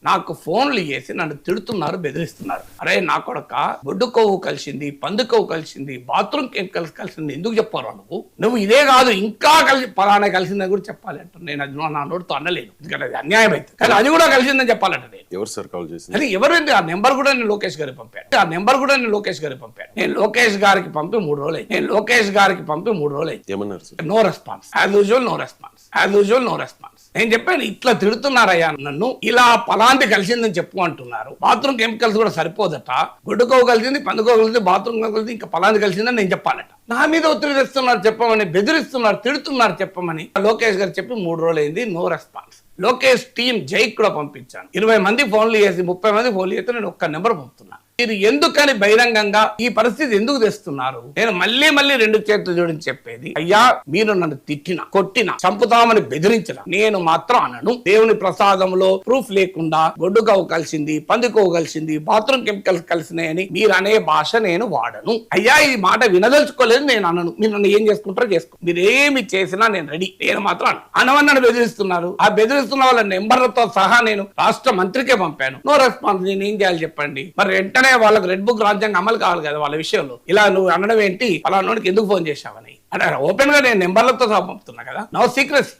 నాకు ఫోన్లు చేసి నన్ను తిడుతున్నారు, బెదిరిస్తున్నారు. అరే నా కొడక, బొడ్డు కొవ్వు కలిసింది, పంది కొవ్వు కలిసింది, బాత్రూమ్ కెమికల్స్ కలిసింది, ఎందుకు చెప్పారు నువ్వు ఇదే కాదు ఇంకా పలానా కలిసిందని కూడా చెప్పాలి అంట. నేను అది నా నోటితో అనలేను, ఎందుకంటే అది అన్యాయం అయితే. కానీ అది కూడా కలిసిందని చెప్పాలంట. నేను ఎవరు సార్ కాల్ చేసింది? అది ఎవరైంది? ఆ నెంబర్ కూడా నేను లోకేష్ గారికి పంపాను. నేను లోకేష్ గారికి పంపి 3 రోజులు అయింది. ఏమన్నారు sir? No response, as usual no response. నేను చెప్పాను, ఇట్లా తిడుతున్నారయ్యా నన్ను, ఇలా పలాంటి కలిసిందని చెప్పు అంటున్నారు. బాత్రూమ్ కెమికల్స్ కూడా సరిపోదట, గుడ్డుకోవ కలిసింది, పందుకోవ కలిసింది, బాత్రూమ్ కలిసింది, ఇంకా పలాంటి కలిసిందని నేను చెప్పాలట. నా మీద ఒత్తిడి తెస్తున్నారు చెప్పమని, బెదిరిస్తున్నారు, తిడుతున్నారు చెప్పమని లోకేష్ గారు చెప్పి 3 రోజులు అయింది. No response. లోకేష్ టీం జైక్ కూడా పంపించాను. 20 మంది ఫోన్లు చేసి 30 మంది ఫోన్లు చేస్తే నేను ఒక్క నెంబర్ పంపుతున్నా. మీరు ఎందుకని బహిరంగంగా ఈ పరిస్థితి ఎందుకు తెస్తున్నారు? నేను మళ్ళీ 2 చేతులు జోడించి చెప్పేది, అయ్యా మీరు నన్ను తిట్టిన, కొట్టిన, చంపుతామని బెదిరించిన, నేను మాత్రం అనను. దేవుని ప్రసాదంలో ప్రూఫ్ లేకుండా గొడ్డుకోవు కలిసింది, పందికోవు కలిసింది, బాత్రూమ్ కెమికల్స్ కలిసినాయని మీరు అనే భాష నేను వాడను. అయ్యా ఈ మాట వినదలుచుకోలేదు, నేను అనను. మీరు నన్ను ఏం చేసుకుంటారో చేసుకో, మీరు ఏమి చేసినా నేను రెడీ. నేను మాత్రం అనవని నన్ను బెదిరిస్తున్నారు. ఆ బెదిరిస్తున్న వాళ్ళ నెంబర్లతో సహా నేను రాష్ట్ర మంత్రికే పంపాను. No response. నేను ఏం చేయాలి చెప్పండి? మరి వెంటనే వాళ్ళకి రెడ్ బుక్ రాజ్యాంగం అమలు కావాలి కదా వాళ్ళ విషయంలో. ఇలా నువ్వు అనడం ఏంటి, అలా నోడికి ఎందుకు ఫోన్ చేశావని అంటే ఓపెన్ గా నేను నెంబర్లతో సహా పంపుతున్నా కదా. No secrecy.